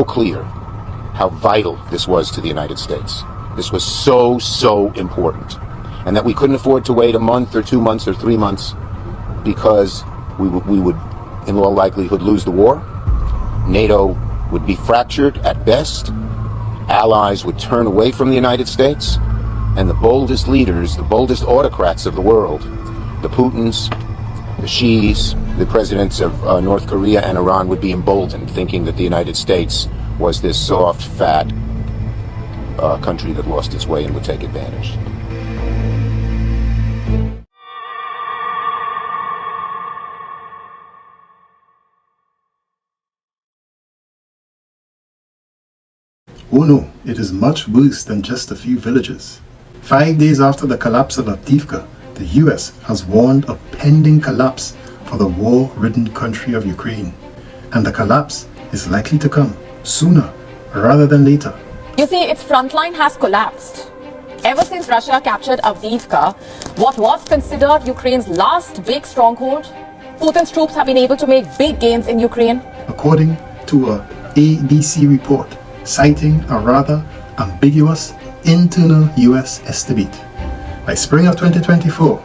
clear how vital this was to the United States. This was so important. And that we couldn't afford to wait a month or 2 months or 3 months because we would, in all likelihood, lose the war. NATO would be fractured at best. Allies would turn away from the United States. And the boldest leaders, the boldest autocrats of the world, the Putins, the Xis, the presidents of North Korea and Iran would be emboldened, thinking that the United States was this soft, fat country that lost its way and would take advantage. Oh no, it is much worse than just a few villages. 5 days after the collapse of Avdiivka, the US has warned of pending collapse for the war-ridden country of Ukraine. And the collapse is likely to come sooner rather than later. You see, its frontline has collapsed. Ever since Russia captured Avdiivka, what was considered Ukraine's last big stronghold, Putin's troops have been able to make big gains in Ukraine. According to a ABC report, citing a rather ambiguous internal US estimate. By spring of 2024,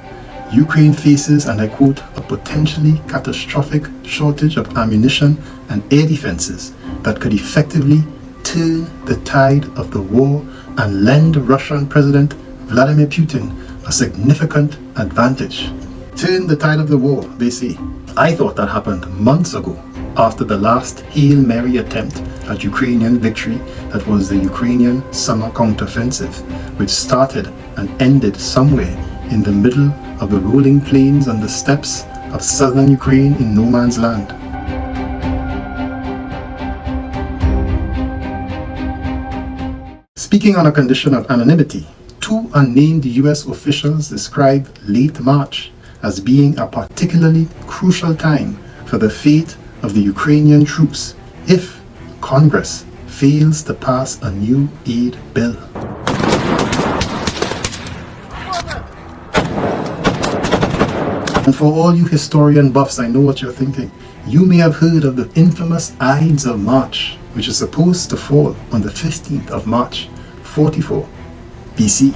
Ukraine faces, and I quote, a potentially catastrophic shortage of ammunition and air defenses that could effectively turn the tide of the war and lend Russian President Vladimir Putin a significant advantage. Turn the tide of the war, they say. I thought that happened months ago, after the last Hail Mary attempt at Ukrainian victory that was the Ukrainian summer counteroffensive, which started and ended somewhere in the middle of the rolling plains and the steppes of southern Ukraine in no man's land. Speaking on a condition of anonymity, 2 unnamed US officials described late March as being a particularly crucial time for the fate of the Ukrainian troops if Congress fails to pass a new aid bill. And for all you historian buffs, I know what you're thinking. You may have heard of the infamous Ides of March, which is supposed to fall on the 15th of March, 44 BC.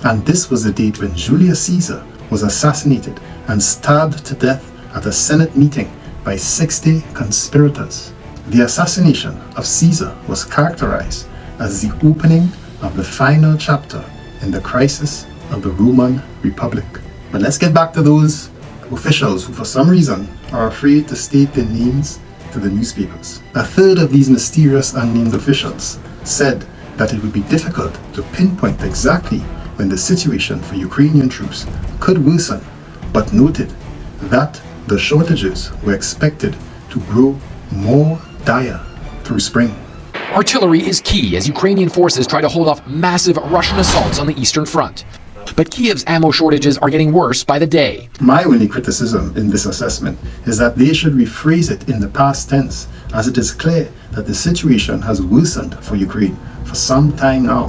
And this was the date when Julius Caesar was assassinated and stabbed to death at a Senate meeting by 60 conspirators. The assassination of Caesar was characterized as the opening of the final chapter in the crisis of the Roman Republic. But let's get back to those officials who for some reason are afraid to state their names to the newspapers. A third of these mysterious unnamed officials said that it would be difficult to pinpoint exactly when the situation for Ukrainian troops could worsen, but noted that the shortages were expected to grow more dire through spring. Artillery is key as Ukrainian forces try to hold off massive Russian assaults on the Eastern Front. But Kiev's ammo shortages are getting worse by the day. My only criticism in this assessment is that they should rephrase it in the past tense, as it is clear that the situation has worsened for Ukraine for some time now.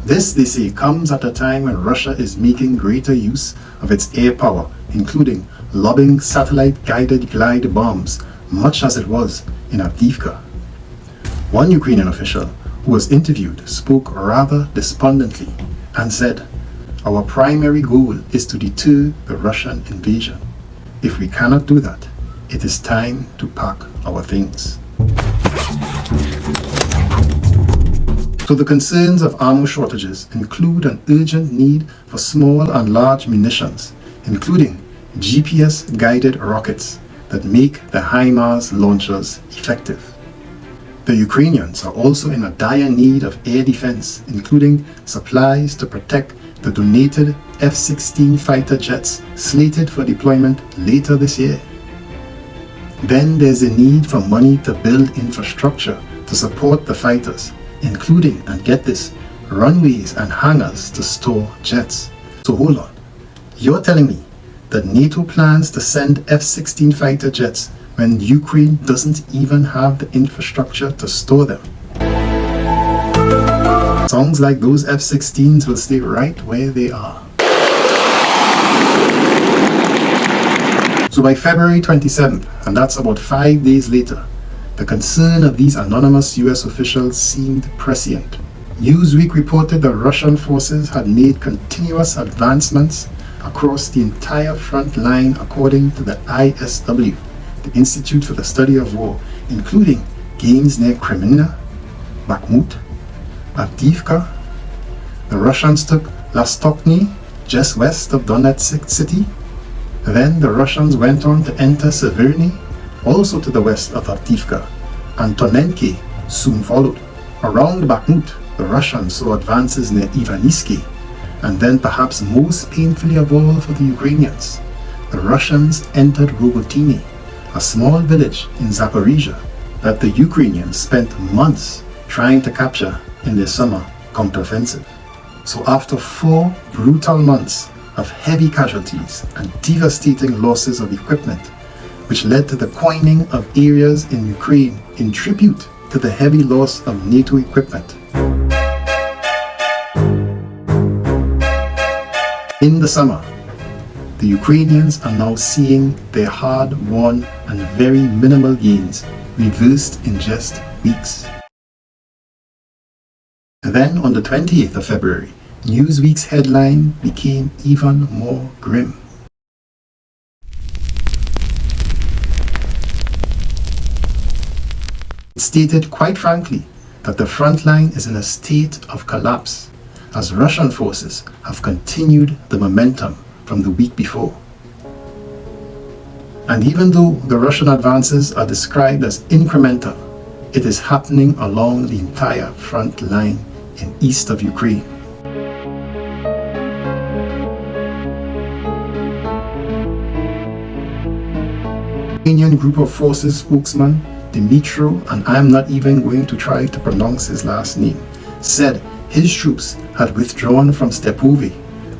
This, they say, comes at a time when Russia is making greater use of its air power, including lobbing satellite-guided glide bombs, much as it was in Avdiivka. One Ukrainian official who was interviewed spoke rather despondently and said, "Our primary goal is to deter the Russian invasion. If we cannot do that, it is time to pack our things." So the concerns of ammo shortages include an urgent need for small and large munitions, including GPS-guided rockets that make the HIMARS launchers effective. The Ukrainians are also in a dire need of air defense, including supplies to protect the donated F-16 fighter jets slated for deployment later this year. Then there's a need for money to build infrastructure to support the fighters, including, and get this, runways and hangars to store jets. So hold on, you're telling me that NATO plans to send F-16 fighter jets when Ukraine doesn't even have the infrastructure to store them? Sounds like those F-16s will stay right where they are. So by February 27th, and that's about 5 days later, the concern of these anonymous US officials seemed prescient. Newsweek reported that Russian forces had made continuous advancements across the entire front line according to the ISW, the Institute for the Study of War, including gains near Kreminna, Bakhmut, Avdiivka. The Russians took Latsochkyne, just west of Donetsk city. Then the Russians went on to enter Sjeverne, also to the west of Avdiivka, and Tonenke soon followed. Around Bakhmut, the Russians saw advances near Ivaniske, and then perhaps most painfully of all for the Ukrainians, the Russians entered Robotyne, a small village in Zaporizhia that the Ukrainians spent months trying to capture in their summer counteroffensive. So after 4 brutal months of heavy casualties and devastating losses of equipment, which led to the coining of areas in Ukraine in tribute to the heavy loss of NATO equipment. In the summer, the Ukrainians are now seeing their hard-won and very minimal gains reversed in just weeks. And then on the 28th of February, Newsweek's headline became even more grim. It stated quite frankly that the front line is in a state of collapse as Russian forces have continued the momentum from the week before. And even though the Russian advances are described as incremental, it is happening along the entire front line in east of Ukraine. Ukrainian Group of Forces spokesman Dmitro, and I'm not even going to try to pronounce his last name, said his troops had withdrawn from Stepove,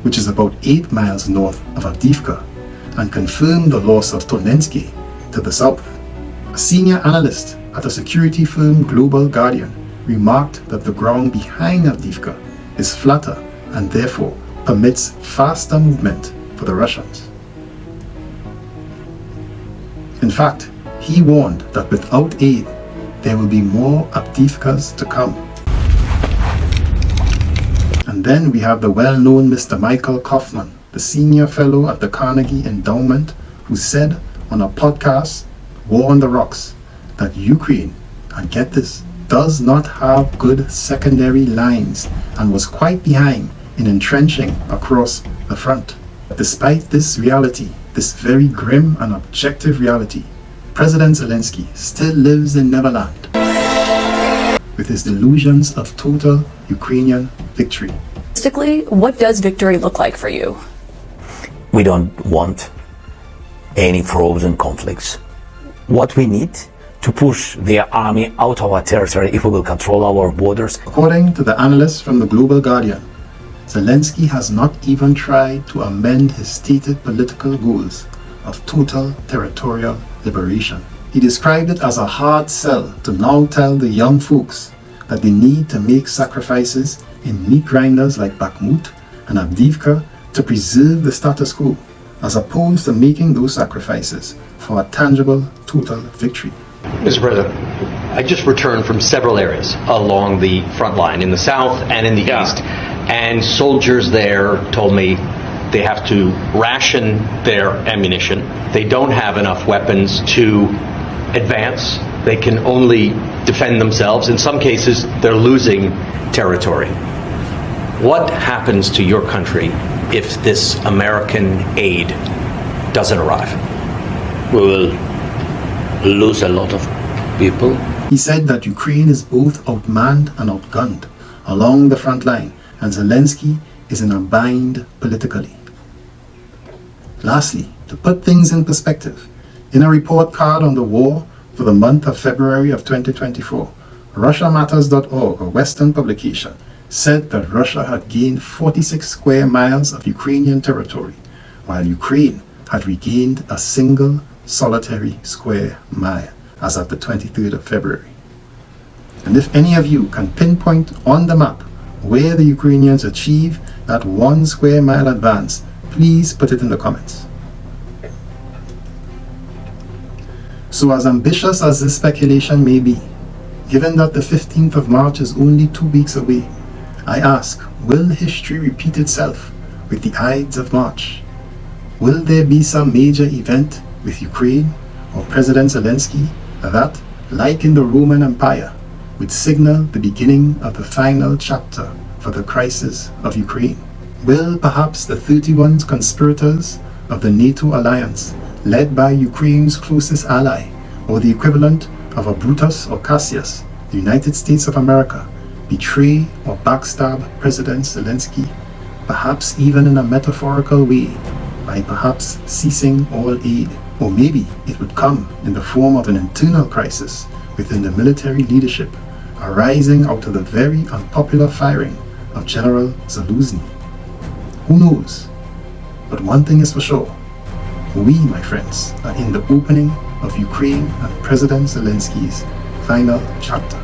which is about 8 miles north of Avdiivka, and confirmed the loss of Tonensk to the south. A senior analyst at a security firm Global Guardian remarked that the ground behind Avdiivka is flatter and therefore permits faster movement for the Russians. In fact, he warned that without aid, there will be more Avdiivkas to come. And then we have the well-known Mr. Michael Kofman, the senior fellow at the Carnegie Endowment, who said on a podcast, War on the Rocks, that Ukraine, and get this, does not have good secondary lines and was quite behind in entrenching across the front. Despite this reality, this very grim and objective reality, President Zelensky still lives in Neverland with his delusions of total Ukrainian victory. Realistically, what does victory look like for you? We don't want any frozen conflicts. What we need to push their army out of our territory if we will control our borders. According to the analysts from the Global Guardian, Zelensky has not even tried to amend his stated political goals of total territorial liberation. He described it as a hard sell to now tell the young folks that they need to make sacrifices in meat grinders like Bakhmut and Avdiivka to preserve the status quo, as opposed to making those sacrifices for a tangible total victory. Mr. President, I just returned from several areas along the front line in the south and in the east, and soldiers there told me they have to ration their ammunition. They don't have enough weapons to advance. They can only defend themselves. In some cases, they're losing territory. What happens to your country if this American aid doesn't arrive? We will lose a lot of people. He said that Ukraine is both outmanned and outgunned along the front line, and Zelensky is in a bind politically. Lastly, to put things in perspective, in a report card on the war for the month of February of 2024, RussiaMatters.org, a Western publication, said that Russia had gained 46 square miles of Ukrainian territory, while Ukraine had regained a single solitary square mile as of the 23rd of February. And if any of you can pinpoint on the map where the Ukrainians achieve that 1 square mile advance, please put it in the comments. So as ambitious as this speculation may be, given that the 15th of March is only 2 weeks away, I ask, will history repeat itself with the Ides of March? Will there be some major event with Ukraine or President Zelensky that, like in the Roman Empire, would signal the beginning of the final chapter for the crisis of Ukraine? Will perhaps the 31 conspirators of the NATO alliance, led by Ukraine's closest ally, or the equivalent of a Brutus or Cassius, the United States of America, betray or backstab President Zelensky, perhaps even in a metaphorical way, by perhaps ceasing all aid? Or maybe it would come in the form of an internal crisis within the military leadership, arising out of the very unpopular firing of General Zelensky. Who knows? But one thing is for sure, we, my friends, are in the opening of Ukraine and President Zelensky's final chapter.